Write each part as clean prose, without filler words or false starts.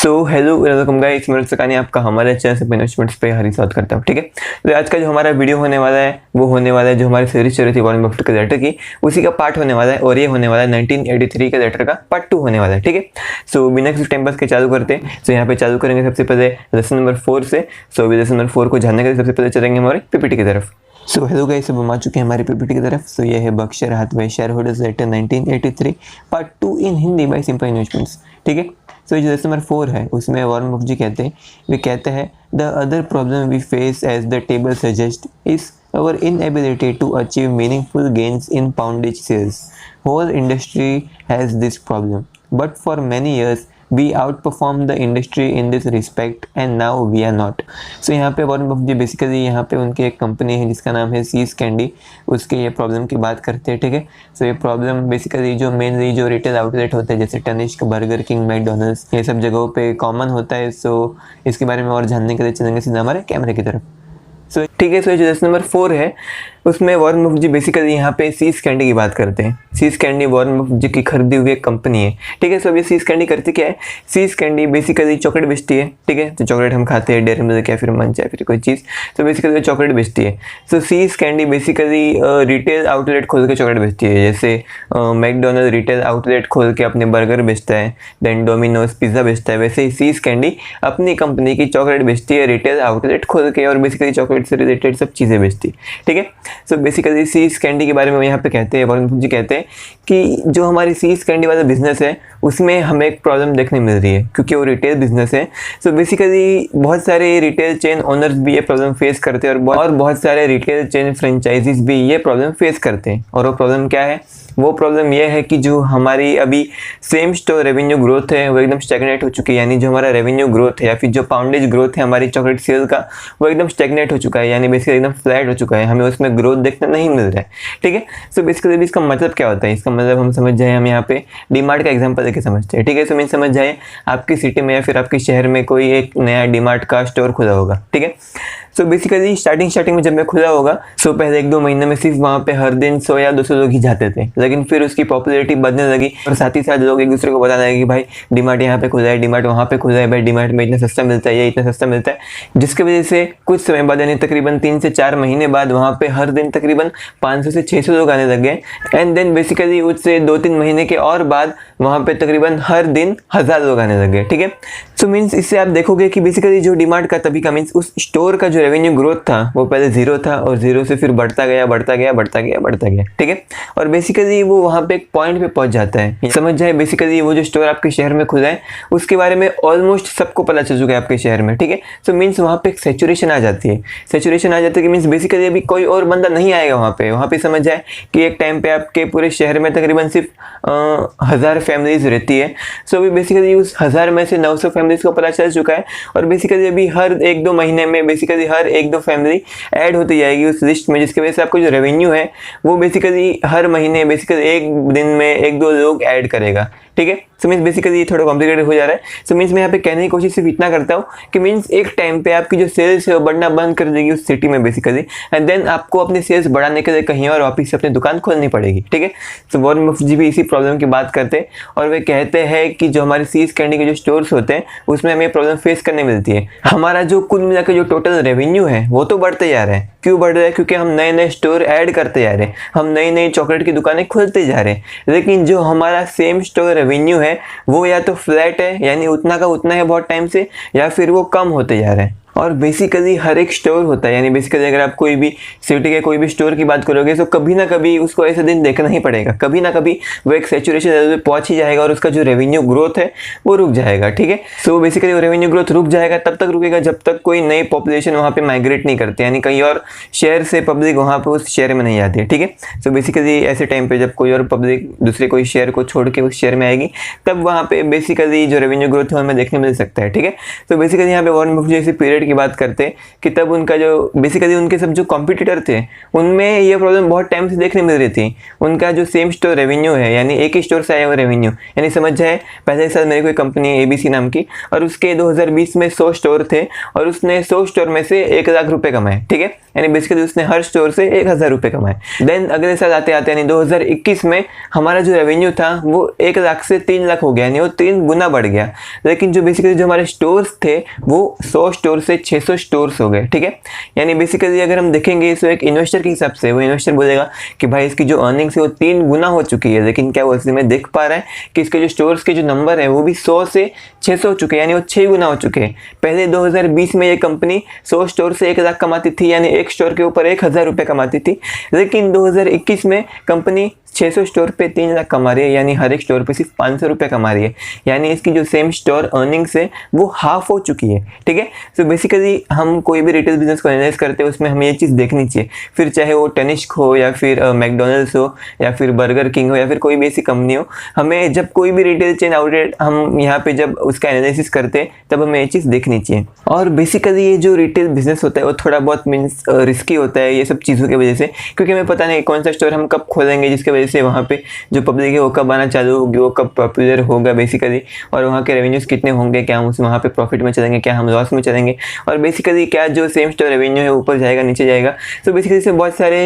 So hello welcome guys, मैं सकानी आपका हमारे चैनल से इन्वेस्टमेंट्स पे हरी स्वागत करता हूँ। ठीक है, तो आज का जो हमारा वीडियो होने वाला है वो होने वाला है जो हमारी सीरीज चल रही थी वॉरेन बफेट के लेटर की, उसी का पार्ट होने वाला है और ये होने वाला है 1983 के लेटर का पार्ट 2 होने वाला है। ठीक है, सो बिना किसी टाइम पास के चालू करते हैं। सो यहाँ पे चालू करेंगे सबसे पहले लेसन नंबर 4 से। सो अभी लेसन नंबर 4 को जानने के लिए सबसे पहले चलेंगे हमारे पीपीटी की तरफ। सो हेलो गाइस, सब हम आ चुके हैं हमारी पीपीटी की तरफ। सो ये है Berkshire Hathaway share holders letter 1983 part 2 in Hindi by simple investments. ठीक है, सो जो लेसन नंबर 4 है उसमें वॉरेन बफेट जी कहते हैं the other problem we face as the table suggest is our inability to achieve meaningful gains in poundage sales. Whole industry has this problem, but for many years we outperformed the industry in this respect and now we are not. So यहाँ पे Warren Buffett जी basically यहाँ पे उनकी एक company है जिसका नाम है सीज कैंडी, उसके ये प्रॉब्लम की बात करते हैं। ठीक है, सो ये प्रॉब्लम बेसिकली जो मेनली जो रिटेल आउटलेट होते हैं जैसे टनिष्क, बर्गर किंग, मैकडोनल्ड्स, ये सब जगहों पे कॉमन होता है। सो इसके बारे में और जानने के लिए चलेंगे सीधा हमारे कैमरे की तरफ। सो ठीक है, सो जो लेसन नंबर 4 है उसमें वॉरेन बफेट जी बेसिकली यहाँ पे सीज कैंडी की बात करते हैं। सीज कैंडी वॉरेन बफेट जी की खरीदी हुई एक कंपनी है। ठीक है, सो अभी सीज कैंडी करती क्या है? सीज कैंडी बेसिकली चॉकलेट बेचती है। ठीक है, तो चॉकलेट हम खाते हैं डेयरी मिल्क या फिर मंच या फिर कोई चीज़, तो बेसिकली चॉकलेट बेचती है। So See's candy basically retail outlet खोल के चॉकलेट बेचती है। जैसे मैकडोनल्ड रिटेल आउटलेट खोल के अपने बर्गर बेचता है, देन डोमिनोज पिज़्ज़ा बेचता है, वैसे ही सीज कैंडी अपनी कंपनी की चॉकलेट बेचती है रिटेल आउटलेट खोल के और बेसिकली चॉकलेट से रिलेटेड सब चीज़ें बेचती है। ठीक है, सो बेसिकली सीज कैंडी के बारे में यहाँ पे कहते हैं वॉरेन बफेट जी कहते हैं कि जो हमारी सीज कैंडी वाला बिजनेस है उसमें हमें एक प्रॉब्लम देखने मिल रही है क्योंकि वो रिटेल बिजनेस है। सो बेसिकली बहुत सारे रिटेल चेन ओनर्स भी ये प्रॉब्लम फेस करते हैं और बहुत सारे रिटेल चेन फ्रेंचाइजीज भी ये प्रॉब्लम फेस करते हैं। और वो प्रॉब्लम क्या है? वो प्रॉब्लम ये है कि जो हमारी अभी सेम स्टोर रेवेन्यू ग्रोथ है वो एकदम स्टैग्नेट हो चुकी है। यानी जो हमारा रेवेन्यू ग्रोथ है या फिर जो पाउंडेज ग्रोथ है हमारी चॉकलेट सेल का वो एकदम स्टैग्नेट हो चुका है, यानी बेसिकली एकदम फ्लैट हो चुका है, हमें उसमें ग्रोथ देखने नहीं मिल रहा है। ठीक है, सो बेसिकली इसका मतलब क्या होता है? इसका मतलब हम समझ जाए, हम यहाँ पे डीमार्ट का एग्जाम्पल लेके समझते हैं। ठीक है, सो मैं समझ जाए आपकी सिटी में या फिर आपके शहर में कोई एक नया डीमार्ट का स्टोर खुला होगा। ठीक है, सो बेसिकली स्टार्टिंग में जब मैं खुला होगा सो पहले 1-2 महीने में सिर्फ वहाँ पे हर दिन 100 या 200 लोग ही जाते थे, लेकिन फिर उसकी पॉपुलैरिटी बढ़ने लगी और साथ ही साथ लोग एक दूसरे को बताने लगे कि भाई डीमार्ट यहाँ पे खुला है, डीमार्ट वहाँ पे खुला है, भाई डीमार्ट में इतना सस्ता मिलता है, ये इतना सस्ता मिलता है, जिसकी वजह से कुछ समय बाद यानी तकरीबन 3 से 4 महीने बाद वहाँ पे हर दिन तकरीबन 500 से 600 लोग आने लग गए। एंड देन बेसिकली उससे 2-3 महीने के और बाद वहाँ पे तकरीबन हर दिन 1000 लोग आने लगे। ठीक है, सो मीन्स इससे आप देखोगे कि बेसिकली जो डीमार्ट का तभी का मीन्स उस स्टोर का जो रेवेन्यू ग्रोथ था वो पहले 0 था और 0 से फिर बढ़ता गया। ठीक है, और बेसिकली वो वहाँ पे एक पॉइंट पे पहुँच जाता है। समझ जाए बेसिकली वो जो स्टोर आपके शहर में खुला है उसके बारे में ऑलमोस्ट सबको पता चल चुका है आपके शहर में। ठीक है, सो मीन्स वहाँ पे एक सेचुरेशन आ जाती है कि मीन्स बेसिकली अभी कोई और बंदा नहीं आएगा वहाँ पे समझ जाए कि एक टाइम पे आपके पूरे शहर में तकरीबन सिर्फ 1000 फैमिलीज रहती है। सो अभी बेसिकली उस 1000 में से 900 फैमिलीज को पता चल चुका है और बेसिकली अभी हर 1-2 महीने में बेसिकली हर 1-2 फैमिली ऐड होती जाएगी उस लिस्ट में, जिसकी वजह से आपको जो रेवेन्यू है वो बेसिकली हर महीने बेसिकली एक दिन में 1-2 लोग ऐड करेगा। ठीक है, सो मीन्स बेसिकली ये थोड़ा कॉम्प्लिकेटेड हो जा रहा है। सो मीन्स मैं यहाँ पे कहने की कोशिश सिर्फ इतना करता हूँ कि मीन्स एक टाइम पे आपकी जो सेल्स है वो बढ़ना बंद कर देगी उस सिटी में बेसिकली, एंड देन आपको अपनी सेल्स बढ़ाने के लिए कहीं और वापिस से अपनी दुकान खोलनी पड़ेगी। ठीक है, सो वॉरेन बफेट जी भी इसी प्रॉब्लम की बात करते हैं और वे कहते हैं कि जो हमारे सीज कैंडी के जो स्टोर्स होते हैं उसमें हमें प्रॉब्लम फेस करने मिलती है। हमारा जो कुल मिला के जो टोटल रेवेन्यू है वो तो बढ़ते जा रहा है। क्यों बढ़ रहा है? क्योंकि हम नए स्टोर ऐड करते जा रहे हैं, हम नई चॉकलेट की दुकानें खोलते जा रहे हैं, लेकिन जो हमारा सेम स्टोर रेवेन्यू है वो या तो फ्लैट है यानी उतना का उतना है बहुत टाइम से, या फिर वो कम होते जा रहा है। और बेसिकली हर एक स्टोर होता है, यानी बेसिकली अगर आप कोई भी सिटी के कोई भी स्टोर की बात करोगे तो कभी ना कभी उसको ऐसे दिन देखना ही पड़ेगा, कभी ना कभी वो एक सैचुरेशन लेवल पे पहुंच ही जाएगा और उसका जो रेवेन्यू ग्रोथ है वो रुक जाएगा। ठीक है, सो बेसिकली वो रेवेन्यू ग्रोथ रुक जाएगा, तब तक रुकेगा जब तक कोई नई पॉपुलेशन वहाँ पे माइग्रेट नहीं करती, यानी कहीं और शहर से पब्लिक वहाँ पे उस शहर में नहीं आती है। ठीक है, सो बेसिकली ऐसे टाइम पे जब कोई और पब्लिक दूसरे कोई शहर को छोड़ के उस शहर में आएगी तब वहाँ पे बेसिकली जो रेवेन्यू ग्रोथ है हमें देखने मिल सकता है। ठीक है, तो बेसिकली यहाँ पे वॉरेन बफेट जैसे पीरियड पीरियड की बात करते हैं कि तब उनका जो बेसिकली उनके सब जो कॉम्पिटिटर थे उनमें ये प्रॉब्लम बहुत टाइम से देखने मिल रही थी। उनका जो सेम स्टोर रेवेन्यू है, यानी एक ही स्टोर से आया हुआ रेवेन्यू, यानी समझ जाए पहले साल मेरी कोई कंपनी ABC नाम की, और उसके 2020 में 100 स्टोर थे और उसने 100 स्टोर में से 1 लाख रुपए कमाए, ठीक है, यानी बेसिकली उसने हर स्टोर से 1000 रुपये कमाए। देन अगले साल आते आते यानी 2021 में हमारा जो रेवेन्यू था वो 1 लाख से 3 लाख हो गया, यानी वो 3 गुना बढ़ गया। लेकिन जो बेसिकली जो हमारे स्टोर्स थे वो 100 स्टोर से 600 स्टोर्स हो गए, ठीक है। यानी बेसिकली अगर हम देखेंगे तो एक इन्वेस्टर के हिसाब से वो इन्वेस्टर बोलेगा कि भाई इसकी जो अर्निंग्स है वो 3 गुना हो चुकी है, लेकिन क्या वो इसमें में देख पा रहा है कि इसके जो स्टोर्स के जो नंबर है वो भी 100 से 600 हो चुके हैं, यानी वो 6 गुना हो चुके हैं। पहले 2020 में ये कंपनी 100 स्टोर से 1 लाख कमाती थी, यानी एक स्टोर के ऊपर 1000 रुपये कमाती थी, लेकिन 2021 में कंपनी 600 स्टोर पे 3 लाख कमा रही है, यानी हर एक स्टोर पे सिर्फ 500 रुपये कमा रही है, यानी इसकी जो सेम स्टोर अर्निंग्स है वो हाफ हो चुकी है, ठीक है। सो बेसिकली हम कोई भी रिटेल बिजनेस को एनालाइज करते हैं उसमें हमें ये चीज़ देखनी चाहिए, फिर चाहे वो तनिष्क हो या फिर मैकडोनल्ड्स हो या फिर बर्गर किंग हो या फिर कोई भी ऐसी कंपनी हो, हमें जब कोई भी रिटेल चेन आउटलेट हम यहाँ पे जब उसका एनालिसिस करते हैं तब हमें ये चीज़ देखनी चाहिए। और बेसिकली ये जो रिटेल बिजनेस होता है वो थोड़ा बहुत मीन्स रिस्की होता है ये सब चीज़ों की वजह से, क्योंकि हमें पता नहीं कौन सा स्टोर हम कब खोलेंगे, जिसके वजह से वहाँ पे जो पब्लिक है वो कब आना चालू होगी, वो कब पॉपुलर होगा बेसिकली, और वहाँ के रेवेन्यूज़ कितने होंगे, क्या हम वहाँ पे प्रॉफिट में चलेंगे, क्या हम लॉस में चलेंगे, और बेसिकली क्या जो सेम स्टोर रेवेन्यू है ऊपर जाएगा नीचे जाएगा। सो बेसिकली इससे बहुत सारे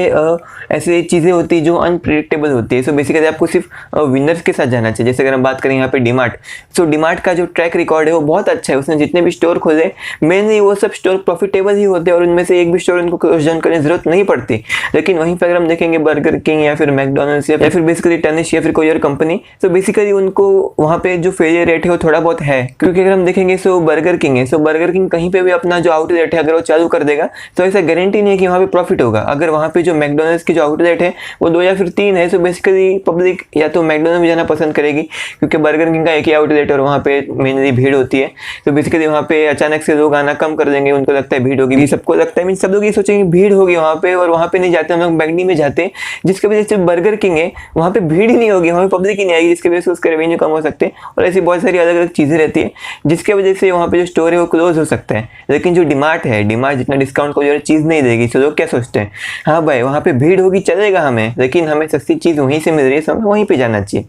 ऐसे चीज़ें होती है जो अनप्रिडिक्टेबल होती है। सो बेसिकली आपको सिर्फ विनर्स के साथ जाना चाहिए। जैसे अगर हम बात करें यहाँ पे डीमार्ट, सो डीमार्ट का जो ट्रैक रिकॉर्ड है वो बहुत अच्छा है, उसने जितने भी स्टोर खोले मेनली वो सब स्टोर प्रॉफिटेबल ही होते हैं और उनमें से एक भी स्टोर उनको क्लोज डाउन करने की जरूरत नहीं पड़ती। लेकिन वहीं पर अगर हम देखेंगे बर्गर किंग या फिर मैकडोनल्ड्स या फिर बेसिकली तनिष्क या फिर कोई और कंपनी, तो बेसिकली उनको वहाँ पे जो फेलियर रेट है वो थोड़ा बहुत है। क्योंकि अगर हम देखेंगे सो बर्गर किंग है, सो बर्गर किंग कहीं पे भी अपना जो आउटलेट है अगर वो चालू कर देगा तो ऐसा गारंटी नहीं है कि वहाँ पे प्रॉफिट होगा। अगर वहाँ पे जो मैकडोनल्ड्स की जो आउटलेट है वो 2 या फिर 3 है, सो बेसिकली पब्लिक या तो मैकडोनल्ड्स में जाना पसंद करेगी क्योंकि बर्गर किंग का एक ही आउटलेट और वहाँ पे मेनली भीड़ होती है। तो बेसिकली वहाँ पे अचानक से लोग आना कम कर देंगे, उनको लगता है भीड़ होगी, सबको लगता है मीन सब लोग ये सोचेंगे भीड़ होगी वहाँ पे, और वहाँ पे नहीं जाते, हम लोग मैकडी में जाते हैं, जिसकी वजह से बर्गर किंग है वहाँ पे भीड़ ही नहीं होगी, वहाँ पे पब्लिक ही नहीं आएगी, जिसकी वजह से उसका रेवेन्यू कम हो सकते हैं। और ऐसी बहुत सारी अलग अलग चीज़ें रहती है जिसकी वजह से वहाँ पे जो स्टोर है वो क्लोज हो सकता है। लेकिन जो डीमार्ट है, डीमार्ट जितना डिस्काउंट कोई और चीज़ नहीं देगी। तो लोग क्या सोचते हैं, हाँ भाई वहाँ पे भीड़ होगी चलेगा हमें, लेकिन हमें सस्ती चीज़ वहीं से मिल रही है तो हमें वहीं पे जाना चाहिए।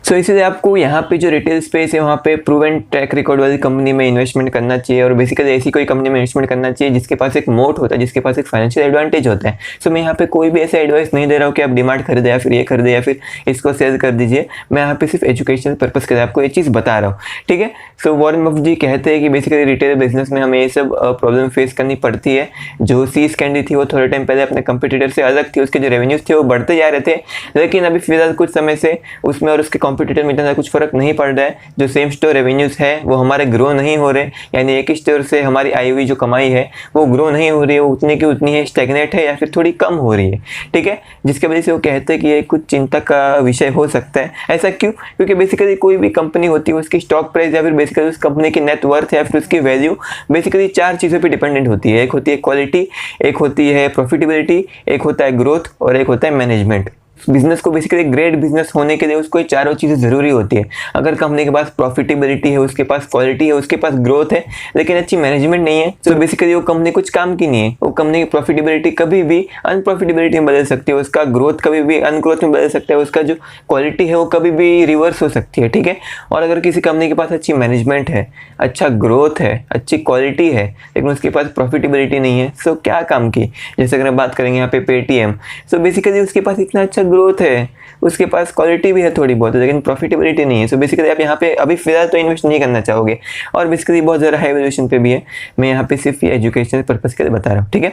सो इसीलिए आपको यहाँ पे जो रिटेल स्पेस है वहाँ पे प्रूवन ट्रैक रिकॉर्ड वाली कंपनी में इन्वेस्टमेंट करना चाहिए, और बेसिकली ऐसी कोई कंपनी में इन्वेस्टमेंट करना चाहिए जिसके पास एक मोट होता है, जिसके पास एक फाइनेंशियल एडवांटेज होता है। सो मैं यहाँ पे कोई भी ऐसा एडवाइस नहीं दे रहा हूँ कि आप डीमार्ट खरीदे या फिर ये खरीदे या फिर इसको सेल कर दीजिए। मैं यहाँ पे सिर्फ एजुकेशनल पर्पज़ के लिए आपको ये चीज़ बता रहा हूँ, ठीक है। सो वॉरेन बफेट जी कहते हैं कि बेसिकली रिटेल बिजनेस में हमें ये सब प्रॉब्लम फेस करनी पड़ती है। जो सीज कैंडी थी वो थोड़े टाइम पहले अपने कंपटीटर से अलग थी, उसके जो रेवेन्यूज थे वो बढ़ते जा रहे थे, लेकिन अभी फिलहाल कुछ समय से उसमें और उसके कॉम्पिटिटर में इतना कुछ फर्क नहीं पड़ रहा है। जो सेम स्टोर रेवेन्यूज है वो हमारे ग्रो नहीं हो रहे, यानी एक ही स्टोर से हमारी आई हुई जो कमाई है वो ग्रो नहीं हो रही है, वो उतनी की उतनी है, स्टैग्नेट है या फिर थोड़ी कम हो रही है, ठीक है। जिसकी वजह से वो कहते हैं कि ये कुछ चिंता का विषय हो सकता है। ऐसा क्यों? क्योंकि बेसिकली कोई भी कंपनी होती है उसकी स्टॉक प्राइस या फिर बेसिकली उस कंपनी की नेट वर्थ या फिर उसकी वैल्यू बेसिकली 4 चीज़ों पर डिपेंडेंट होती है। एक होती है क्वालिटी, एक होती है प्रॉफिटेबिलिटी, एक होता है ग्रोथ और एक होता है मैनेजमेंट। बिजनेस को बेसिकली ग्रेट बिजनेस होने के लिए उसको ये चारों चीज़ें ज़रूरी होती है। अगर कंपनी के पास प्रॉफिटेबिलिटी है, उसके पास क्वालिटी है, उसके पास ग्रोथ है, लेकिन अच्छी मैनेजमेंट नहीं है, तो बेसिकली वो कंपनी कुछ काम की नहीं है। वो कंपनी की प्रॉफिटेबिलिटी कभी भी अनप्रॉफिटेबिलिटी में बदल सकती है, उसका ग्रोथ कभी भी अनग्रोथ में बदल सकता है, उसका जो क्वालिटी है वो कभी भी रिवर्स हो सकती है, ठीक है। और अगर किसी कंपनी के पास अच्छी मैनेजमेंट है, अच्छा ग्रोथ है, अच्छी क्वालिटी है, लेकिन उसके पास प्रॉफिटेबिलिटी नहीं है, सो क्या काम की। जैसे अगर बात करेंगे यहाँ पे पेटीएम, सो बेसिकली उसके पास इतना अच्छा ग्रोथ है, उसके पास क्वालिटी भी है थोड़ी बहुत, लेकिन प्रॉफिटेबिलिटी नहीं है। सो बेसिकली आप यहाँ पे अभी फिलहाल तो इन्वेस्ट नहीं करना चाहोगे, और बेसिकली बहुत ज़्यादा हाई वैल्यूएशन पे भी है। मैं यहाँ पे सिर्फ ये एजुकेशनल पर्पज़ के लिए बता रहा हूँ, ठीक है।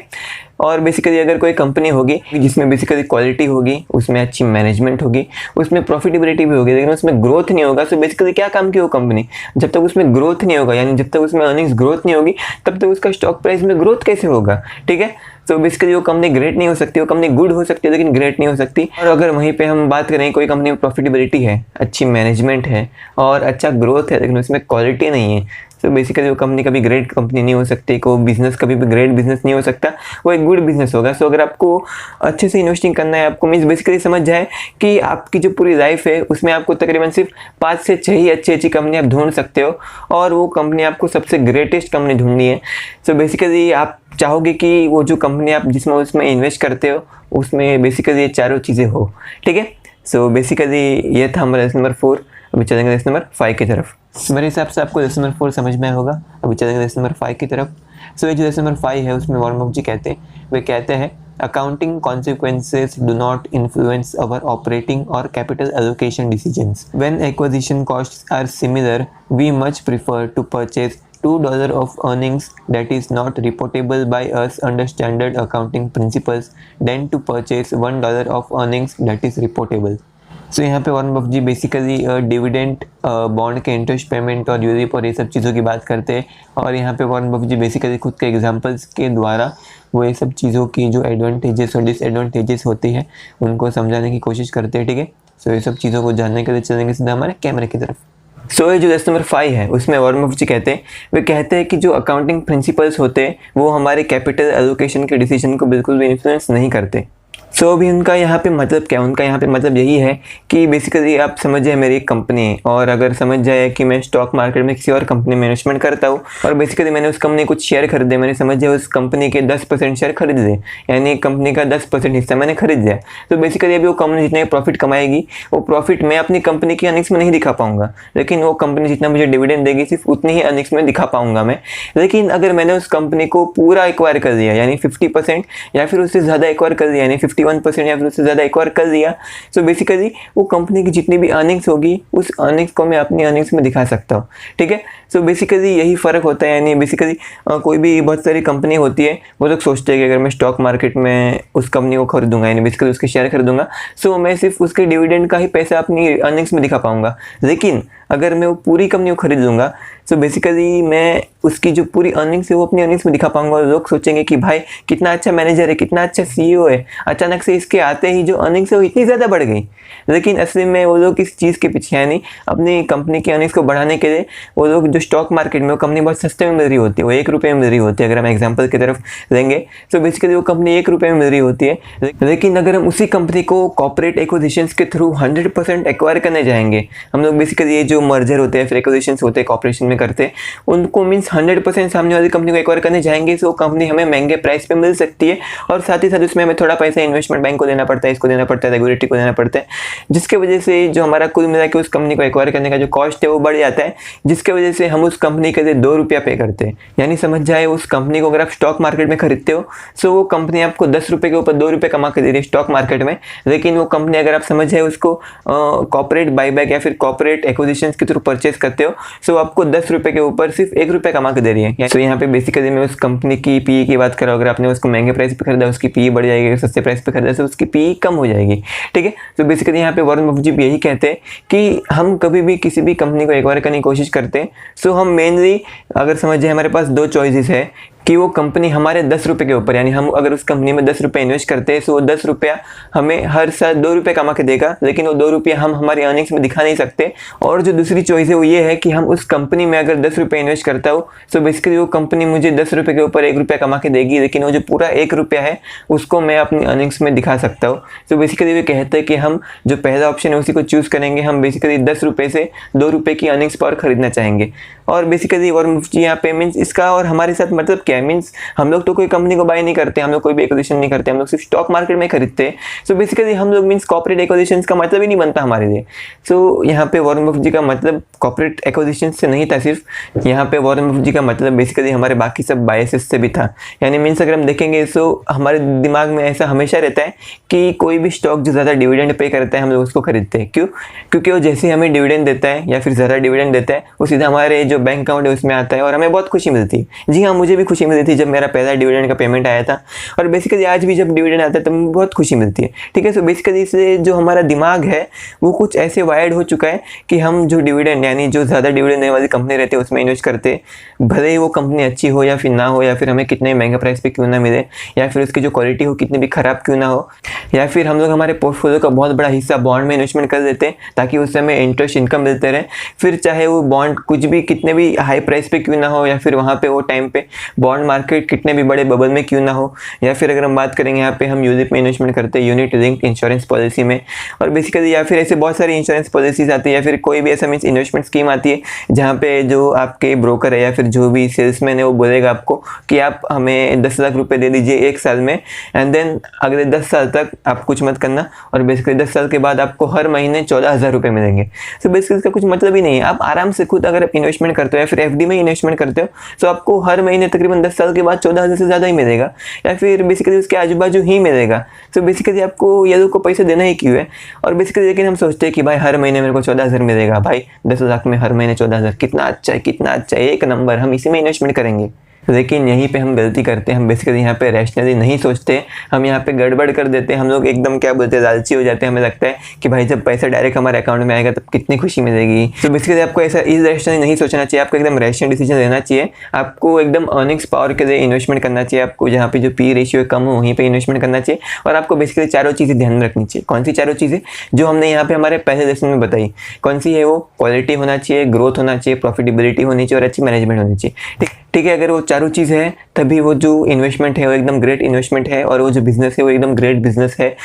और बेसिकली अगर कोई कंपनी होगी जिसमें बेसिकली क्वालिटी होगी, उसमें अच्छी मैनेजमेंट होगी, उसमें प्रॉफिटेबिलिटी भी होगी, लेकिन उसमें ग्रोथ नहीं होगा, सो बेसिकली क्या काम की वो कंपनी। जब तक उसमें ग्रोथ नहीं होगा, यानी जब तक उसमें अर्निंग्स ग्रोथ नहीं होगी, तब तक उसका स्टॉक प्राइस में ग्रोथ कैसे होगा, ठीक है। तो बेसिकली वो कंपनी ग्रेट नहीं हो सकती, वो कंपनी गुड हो सकती है लेकिन ग्रेट नहीं हो सकती। और अगर वहीं पे हम बात करें कोई कंपनी में प्रॉफिटेबिलिटी है, अच्छी मैनेजमेंट है और अच्छा ग्रोथ है, लेकिन उसमें क्वालिटी नहीं है, तो बेसिकली वो कंपनी कभी ग्रेट कंपनी नहीं हो सकती, को बिजनेस कभी भी ग्रेट बिजनेस नहीं हो सकता, वो एक गुड बिजनेस होगा। सो अगर आपको अच्छे से इन्वेस्टिंग करना है, आपको मीन्स बेसिकली समझ जाए कि आपकी जो पूरी लाइफ है उसमें आपको तकरीबन सिर्फ 5 से 6 ही अच्छी कंपनी आप ढूंढ सकते हो, और वो कंपनी आपको सबसे ग्रेटेस्ट कंपनी ढूंढनी है। सो बेसिकली आप चाहोगे कि वो जो कंपनी आप जिसमें उसमें इन्वेस्ट करते हो उसमें बेसिकली ये चारों चीज़ें हो, ठीक है। सो बेसिकली ये था हमारा लेसन नंबर 4। अभी चलेंगे लेसन नंबर 5 की तरफ। मेरे हिसाब से आपको लेसन नंबर 4 समझ में आया होगा। अभी चलेंगे लेसन नंबर 5 की तरफ। सो ये जो लेसन नंबर 5 है उसमें वॉरेन बफेट जी कहते हैं, वे कहते हैं accounting consequences do not influence our operating or capital allocation decisions. When acquisition costs are similar, we much prefer to purchase $2 of earnings that is not reportable by us under standard accounting principles than to purchase $1 of earnings that is reportable. सो यहाँ पे Warren Buffett जी basically dividend, bond के interest payment और यूरिप और ये सब चीज़ों की बात करते हैं, और यहाँ पे वॉरेन बफेट जी बेसिकली खुद के एग्जांपल्स के द्वारा वो ये सब चीज़ों की जो एडवांटेजेस और डिसएडवांटेजेस होती है उनको समझाने की कोशिश करते हैं, ठीक है। सो ये सब चीज़ों को जानने के लिए चलेंगे सीधा हमारे कैमरे की तरफ। सो ये जो लेसन नंबर 5 है उसमें वॉरेन बफेट जी कहते हैं, वे कहते हैं कि जो अकाउंटिंग प्रिंसिपल्स होते हैं वो हमारे कैपिटल एलोकेशन के डिसीजन को बिल्कुल भी इन्फ्लुएंस नहीं करते। सो अभी उनका यहाँ पे मतलब क्या, उनका यहाँ पे मतलब यही है कि बेसिकली आप समझ जाए मेरी एक कंपनी है, और अगर समझ जाए कि मैं स्टॉक मार्केट में किसी और कंपनी में इन्वेस्टमेंट करता हूँ और बेसिकली मैंने उस कंपनी कुछ शेयर खरीदे, मैंने समझ जाए उस कंपनी के 10% शेयर खरीद लिया, यानी कंपनी का 10% हिस्सा मैंने खरीद लिया। तो बेसिकली अभी वो कंपनी जितने प्रॉफिट कमाएगी वो प्रॉफिट मैं अपनी कंपनी की अर्निंग्स में नहीं दिखा पाऊंगा, लेकिन वो कंपनी जितना मुझे डिविडेंड देगी सिर्फ उतनी ही अर्निंग्स में दिखा पाऊंगा मैं। लेकिन अगर मैंने उस कंपनी को पूरा एक्वायर कर लिया, यानी 50% या फिर उससे ज़्यादा एक्वायर कर लिया, यानी 51% या फिर उससे ज़्यादा एक्वायर कर लिया, सो बेसिकली वो कंपनी की जितनी भी अर्निंग्स होगी उस अर्निंग्स को मैं अपनी अर्निंग्स में दिखा सकता हूँ, ठीक है। सो बेसिकली यही फ़र्क होता है, यानी बेसिकली कोई भी बहुत सारी कंपनी होती है, वो लोग सोचते हैं कि अगर मैं स्टॉक मार्केट में उस कंपनी को खरीदूंगा, यानी बेसिकली उसके शेयर खरीदूंगा, सो मैं सिर्फ उसके डिविडेंड का ही पैसा अपनी अर्निंग्स में दिखा पाऊंगा। लेकिन अगर मैं वो पूरी कंपनी को खरीद लूँगा, सो बेसिकली मैं उसकी जो पूरी अर्निंग्स है वो अपनी अर्निंग्स में दिखा पाऊंगा, और लोग सोचेंगे कि भाई कितना अच्छा मैनेजर है, कितना अच्छा CEO है, अचानक से इसके आते ही जो अर्निंग्स है वो इतनी ज़्यादा बढ़ गई। लेकिन असली में वो लोग इस चीज़ के पीछे, यानी अपनी कंपनी की अर्निंग्स को बढ़ाने के लिए वो लोग जो स्टॉक मार्केट में वो कंपनी बहुत सस्ते में मिल रही होती है, वो 1 रुपये में मिल रही होती है, अगर हम एग्जाम्पल की तरफ लेंगे, सो बेसिकली वो कंपनी 1 रुपये में मिल रही होती है। लेकिन अगर हम उसी कंपनी को कॉर्पोरेट एक्विजिशंस के थ्रू 100% एक्वायर करने जाएंगे, हम लोग बेसिकली ये जो मर्जर होते हैं फिर एक्विजिशंस होते हैं कॉर्पोरेशन में करते हैं, उनको मीन्स 100% सामने वाली कंपनी को एक्वायर करने जाएंगे, सो कंपनी हमें महंगे प्राइस पे मिल सकती है, और साथ ही साथ उसमें हमें थोड़ा पैसा इन्वेस्टमेंट बैंक को देना पड़ता है, इसको देना पड़ता है, रेगुलेटरी को देना पड़ता है, जिसके वजह से जो हमारा कुल मिला के उस कंपनी को एक्वायर करने का जो कॉस्ट है वो बढ़ जाता है, जिसके वजह से हम उस कंपनी के लिए 2 रुपया पे करते हैं। यानी समझ जाए उस कंपनी को अगर आप स्टॉक मार्केट में खरीदते हो, सो वो कंपनी आपको 10 रुपये के ऊपर 2 रुपये कमा के दे रही है स्टॉक मार्केट में, लेकिन वो कंपनी अगर आप समझ जाए उसको कॉर्पोरेट बाईबैक या फिर कॉर्पोरेट एक्विजिशंस के थ्रू परचेज करते हो, सो आपको 10 रुपये के ऊपर सिर्फ 1 रुपया कमा के दे रही है। तो यहाँ पे बेसिकली मैं उस कंपनी की PE की बात कर रहा हूँ, अगर आपने उसको महंगे प्राइस पे खरीदा उसकी PE बढ़ जाएगी, अगर सस्ते प्राइस पे खरीदा तो उसकी PE कम हो जाएगी, ठीक है। तो बेसिकली यहाँ पे वॉरेन बफेट जी भी यही कहते हैं कि हम कभी भी किसी भी कंपनी को एक्वायर करने की कोशिश करते हैं, सो हम मेनली अगर समझ जाए हमारे पास 2 चॉइसेस है कि वो कंपनी हमारे 10 रुपये के ऊपर, यानी हम अगर उस कंपनी में 10 रुपये इन्वेस्ट करते हैं, सो वो 10 रुपया हमें हर साल 2 रुपये कमा के देगा, लेकिन वो 2 रुपये हम हमारी अर्निंग्स में दिखा नहीं सकते। और जो दूसरी चॉइस है वो ये है कि हम उस कंपनी में अगर 10 रुपये इन्वेस्ट करता हूँ, सो बेसिकली वो कंपनी मुझे 10 रुपये के ऊपर 1 रुपया कमा के देगी, लेकिन वो जो पूरा 1 रुपया है उसको मैं अपनी अर्निंग्स में दिखा सकता हूँ। तो बेसिकली वे कहते हैं कि हम जो पहला ऑप्शन है उसी को चूज़ करेंगे, हम बेसिकली 10 रुपये से 2 रुपये की अर्निंग्स पर खरीदना चाहेंगे। और बेसिकली वॉरेन बफेट यहाँ पे मीन्स इसका और हमारे साथ मतलब क्या है, मीन्स हम लोग तो कोई कंपनी को बाय नहीं करते, हम लोग कोई भी एक्विजिशन नहीं करते, हम लोग सिर्फ स्टॉक मार्केट में खरीदते हैं। सो बेसिकली हम लोग मीन्स कॉर्पोरेट एक्विजिशंस का मतलब ही नहीं बनता हमारे लिए। सो यहाँ पे वॉरेन बफेट जी का मतलब कॉर्पोरेट एक्विजिशन से नहीं था सिर्फ, यहाँ पे वॉरेन बफेट जी का मतलब बेसिकली हमारे बाकी सब बायसेस से भी था। यानी मीन्स अगर हम देखेंगे सो हमारे दिमाग में ऐसा हमेशा रहता है कि कोई भी स्टॉक जो ज़्यादा डिविडेंड पे करता है हम लोग उसको खरीदते हैं। क्यों? क्योंकि वो जैसे हमें डिविडेंड देता है या फिर ज़्यादा डिविडेंड देता है वो सीधा हमारे जो बैंक अकाउंट है उसमें आता है और हमें बहुत खुशी मिलती है। जी हाँ, मुझे भी खुशी खुशी मिली थी जब मेरा पहला डिविडेंड का पेमेंट आया था, और बेसिकली आज भी जब डिविडेंड आता है तब मुझे बहुत खुशी मिलती है। ठीक है, सो बेसिकली इससे जो हमारा दिमाग है वो कुछ ऐसे वायर्ड हो चुका है कि हम जो डिविडेंड यानी जो ज़्यादा डिविडेंड देने वाली कंपनी रहती है उसमें इन्वेस्ट करते, भले ही वो कंपनी अच्छी हो या फिर ना हो, या फिर हमें कितने महंगे प्राइस पे क्यों ना मिले, या फिर उसकी जो क्वालिटी हो कितनी भी खराब क्यों ना हो, या फिर हम लोग हमारे पोर्टफोलियो का बहुत बड़ा हिस्सा बॉन्ड में इन्वेस्टमेंट कर देते हैं ताकि उससे हमें इंटरेस्ट इनकम मिलते रहे, फिर चाहे वो बॉन्ड कुछ भी कितने भी हाई प्राइस पे क्यों ना हो, या फिर वहाँ पे वो टाइम पे बॉन्ड मार्केट कितने भी बड़े बबल में क्यों ना हो, या फिर अगर हम बात करेंगे यहाँ पे हम यूलिप में इन्वेस्टमेंट करते हैं, यूनिट लिंक्ड इंश्योरेंस पॉलिसी में, और बेसिकली या फिर ऐसे बहुत सारी इंश्योरेंस पॉलिसीज आती है, या फिर कोई भी ऐसा मीन्स इन्वेस्टमेंट स्कीम आती है जहाँ पे जो आपके ब्रोकर है या फिर जो भी सेल्समैन है वो बोलेगा आपको कि आप हमें 10 लाख रुपए दे दीजिए 1 साल में, एंड देन अगले 10 साल तक आप कुछ मत करना, और बेसिकली 10 साल के बाद आपको हर महीने 14,000 रुपये मिलेंगे। तो बेसिकली इसका कुछ मतलब ही नहीं है। आप आराम से खुद अगर आप इन्वेस्टमेंट करते हो या फिर एफडी में इन्वेस्टमेंट करते हो तो आपको हर महीने तकरीबन 10 साल के बाद 14,000 से ज़्यादा ही मिलेगा, या फिर बेसिकली उसके आजू बाजू ही मिलेगा। तो बेसिकली आपको ये लोग को पैसे देना ही क्यों है। और बेसिकली लेकिन हम सोचते हैं कि भाई हर महीने मेरे को 14,000 मिलेगा, भाई 10 लाख में हर महीने 14,000 कितना अच्छा है, कितना अच्छा है, एक नंबर, हम इसी में इन्वेस्टमेंट करेंगे। लेकिन यहीं पे हम गलती करते हैं, हम बेसिकली यहाँ पे रैशनली नहीं सोचते, हम यहाँ पे गड़बड़ कर देते हैं, हम लोग एकदम क्या बोलते हैं लालची हो जाते हैं। हमें लगता है कि भाई जब पैसा डायरेक्ट हमारे अकाउंट में आएगा तब कितनी खुशी मिलेगी। तो बेसिकली आपको ऐसा इरेशनली नहीं सोचना चाहिए, आपको एकदम रैशनल डिसीजन लेना चाहिए, आपको एकदम अर्निंग्स पावर के लिए इन्वेस्टमेंट करना चाहिए, आपको जहाँ पे जो पी रेशियो कम हो वहीं पर इन्वेस्टमेंट करना चाहिए, और आपको बेसिकली चारों चीज़ें ध्यान में रखनी चाहिए। कौन सी चारों चीज़ें जो हमने यहाँ पे हमारे पहले लेसन में बताई, कौन सी है वो? क्वालिटी होना चाहिए, ग्रोथ होना चाहिए, प्रॉफिटेबिलिटी होनी चाहिए और अच्छी मैनेजमेंट होनी चाहिए। ठीक है, अगर वो चारों चीज़ है तभी वो जो इन्वेस्टमेंट है वो एकदम ग्रेट इन्वेस्टमेंट है, और वो जो बिजनेस है वो एकदम ग्रेट बिजनेस है।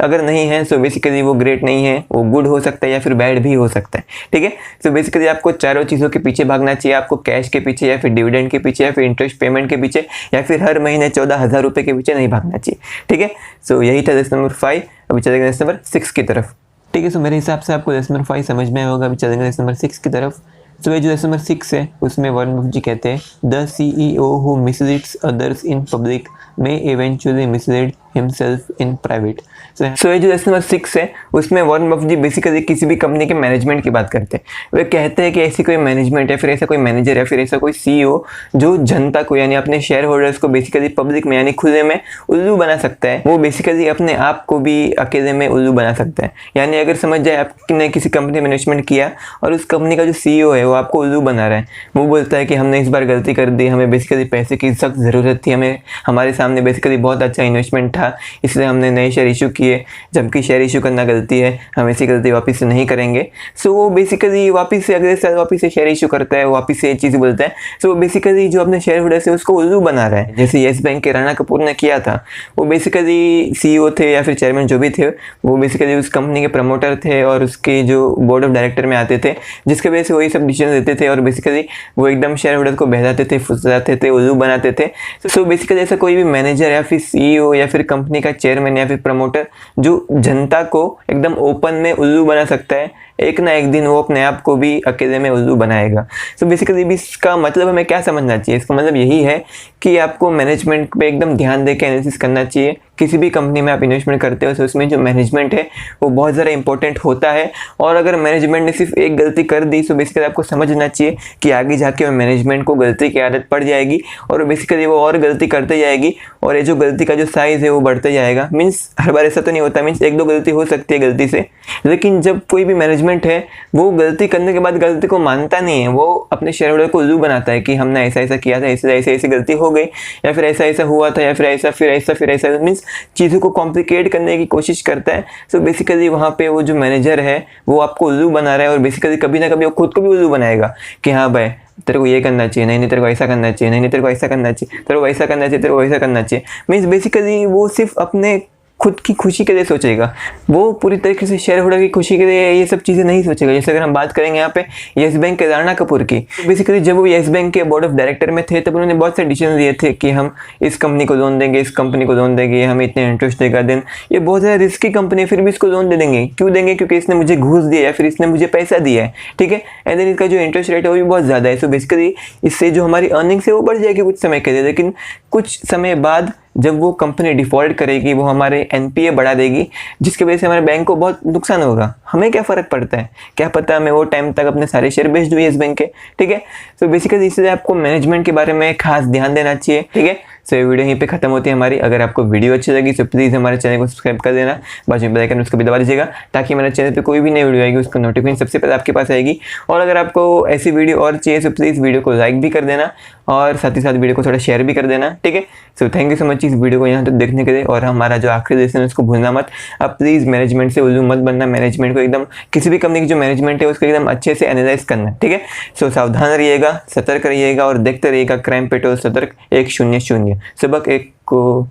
अगर नहीं है तो बेसिकली वो ग्रेट नहीं है, वो गुड हो सकता है या फिर बैड भी हो सकता है। ठीक है, तो बेसिकली आपको चारों चीज़ों के पीछे भागना चाहिए, आपको कैश के पीछे या फिर डिविडेंड के पीछे या फिर इंटरेस्ट पेमेंट के पीछे या फिर हर महीने 14,000 रुपये के पीछे नहीं भागना चाहिए। ठीक है, सो यही था लेसन नंबर 5। अभी चलेंगे लेसन नंबर 6 की तरफ। ठीक है, सो मेरे हिसाब से आपको लेसन नंबर 5 समझ में आया होगा। अभी चलेंगे लेसन नंबर 6 की तरफ। तो ये जो लेसन नंबर 6 है उसमें वॉरेन बफेट जी कहते हैं the CEO who misleads others in public may eventually mislead himself in private। सो ये जो लेसन नंबर 6 है उसमें वॉरेन बफेट जी बेसिकली किसी भी कंपनी के मैनेजमेंट की बात करते हैं। वे कहते हैं कि ऐसी कोई मैनेजमेंट या फिर ऐसा कोई मैनेजर या फिर ऐसा कोई CEO जो जनता को यानी अपने शेयर होल्डर्स को बेसिकली पब्लिक में यानी खुले में उल्लू बना सकता है, वो बेसिकली अपने आप को भी अकेले में उल्लू बना सकता है। यानी अगर समझ जाए आपने किसी कंपनी में इन्वेस्टमेंट किया और उस कंपनी का जो CEO है वो आपको उल्लू बना रहा है, वो बोलता है कि हमने इस बार गलती कर दी, हमें बेसिकली पैसे की सख्त ज़रूरत थी, हमें हमारे सामने बेसिकली बहुत अच्छा इन्वेस्टमेंट था इसलिए हमने नए शेयर इशू किए, जबकि शेयर इशू करना गलती है, हम ऐसी गलती वापस से नहीं करेंगे। सो वो बेसिकली वापस से अगले साल वापस से शेयर इशू करता है, वापस से ये चीज़ बोलता है। सो वो बेसिकली जो अपने शेयर होल्डर्स है उसको उल्लू बना रहा है, जैसे येस बैंक के राणा कपूर ने किया था। वो बेसिकली CEO थे या फिर चेयरमैन जो भी थे, वो बेसिकली उस कंपनी के प्रमोटर थे और उसके जो बोर्ड ऑफ डायरेक्टर में आते थे, जिसके वजह से वो ये सब डिसीजन लेते थे और बेसिकली वो एकदम शेयर होल्डर को बहलाते थे, फुसलाते थे, उल्लू बनाते थे। सो बेसिकली ऐसा कोई भी मैनेजर या फिर CEO या फिर कंपनी का चेयरमैन या फिर प्रमोटर जो जनता को एकदम ओपन में उल्लू बना सकता है, एक ना एक दिन वो अपने आप को भी अकेले में उल्लू बनाएगा। सो बेसिकली इसका मतलब हमें क्या समझना चाहिए? इसका मतलब यही है कि आपको मैनेजमेंट पे एकदम ध्यान देकर एनालिसिस करना चाहिए। किसी भी कंपनी में आप इन्वेस्टमेंट करते हो तो उसमें जो मैनेजमेंट है वो बहुत ज़्यादा इंपॉर्टेंट होता है, और अगर मैनेजमेंट ने सिर्फ एक गलती कर दी तो बेसिकली आपको समझना चाहिए कि आगे जाके वो मैनेजमेंट को गलती की आदत पड़ जाएगी और बेसिकली वो और गलती करते जाएगी, और ये जो गलती का जो साइज़ है वो बढ़ते जाएगा। मीन्स हर बार ऐसा तो नहीं होता, मीन्स 1-2 गलती हो सकती है गलती से, लेकिन जब कोई भी मैनेजमेंट है वो गलती करने के बाद गलती को मानता नहीं है, वो अपने शेयर होल्डर को उल्लू बनाता है कि हमने ऐसा ऐसा किया था, इसलिए ऐसे ऐसी गलती हो गई, या फिर ऐसा ऐसा हुआ था, या फिर ऐसा फिर ऐसा फिर ऐसा, मीन्स चीज़ों को कॉम्प्लिकेट करने की कोशिश करता है। सो बेसिकली वहाँ पे वो जो मैनेजर है वो आपको उल्लू बना रहा है, और बेसिकली कभी ना कभी वो खुद को भी उल्लू बनाएगा कि हाँ भाई तेरे को ये करना चाहिए, नहीं नहीं तेरे को ऐसा करना चाहिए, नहीं नहीं तेरे को ऐसा करना चाहिए, तेरे को ऐसा करना चाहिए, तेरे को ऐसा करना चाहिए। मीन्स बेसिकली वो सिर्फ अपने खुद की खुशी के लिए सोचेगा, वो पूरी तरीके से शेयर होल्डर की खुशी के लिए ये सब चीज़ें नहीं सोचेगा। जैसे अगर हम बात करेंगे यहाँ पे येस बैंक के राणा कपूर की, बेसिकली जब वो येस बैंक के बोर्ड ऑफ डायरेक्टर में थे तब उन्होंने बहुत से डिसीजन लिए थे कि हम इस कंपनी को लोन देंगे, इस कंपनी को लोन देंगे, हमें इतने इंटरेस्ट देगा, देन ये बहुत ज़्यादा रिस्की कंपनी है फिर भी इसको लोन दे देंगे। क्यों देंगे? क्योंकि इसने मुझे घूस दिया या फिर इसने मुझे पैसा दिया है। ठीक है, एंड देन इसका जो इंटरेस्ट रेट है वो भी बहुत ज़्यादा है। सो बेसिकली इससे जो हमारी अर्निंग्स है वो बढ़ जाएगी कुछ समय के लिए, लेकिन कुछ समय बाद जब वो कंपनी डिफ़ॉल्ट करेगी, वो हमारे एनपीए बढ़ा देगी, जिसकी वजह से हमारे बैंक को बहुत नुकसान होगा। हमें क्या फ़र्क पड़ता है, क्या पता हमें वो टाइम तक अपने सारे शेयर बेच दूँ येस बैंक के, ठीक है। सो बेसिकली इसलिए आपको मैनेजमेंट के बारे में खास ध्यान देना चाहिए, ठीक है। सो ये वीडियो यहीं पे खत्म होती है हमारी। अगर आपको वीडियो अच्छी लगी तो प्लीज़ हमारे चैनल को सब्सक्राइब कर देना, बाजू में बेल आइकन उसको भी दबा दीजिएगा, ताकि मेरे चैनल पे कोई भी नई वीडियो आएगी उसका नोटिफिकेशन सबसे पहले आपके पास आएगी। और अगर आपको ऐसी वीडियो और चाहिए तो प्लीज़ वीडियो को लाइक भी कर देना और साथ ही साथ वीडियो को थोड़ा शेयर भी कर देना, ठीक है। So thank you so much इस वीडियो को यहाँ तक देखने के लिए। और हमारा जो आखिरी लेसन है उसको भूलना मत। आप प्लीज़ मैनेजमेंट से उल्लू मत बनना, मैनेजमेंट को एकदम, किसी भी कंपनी की जो मैनेजमेंट है उसको एकदम अच्छे से एनालाइज करना, ठीक है। सो सावधान रहिएगा, सतर्क रहिएगा और देखते रहिएगा क्राइम पेट्रोल सतर्क 100। सबक 1 को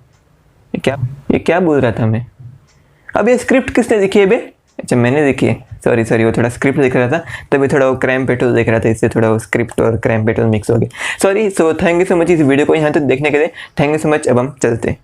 ये क्या बोल रहा था मैं? अब ये स्क्रिप्ट किसने लिखी है बे? अच्छा मैंने लिखी है, सॉरी वो थोड़ा स्क्रिप्ट लिख रहा था, तभी थोड़ा वो क्राइम पेट्रोल देख रहा था, इससे थोड़ा वो स्क्रिप्ट और क्राइम पेट्रोल मिक्स हो गया, sorry. So thank you so much इस वीडियो को यहाँ तक देखने के लिए, थैंक यू सो मच। अब हम चलते हैं।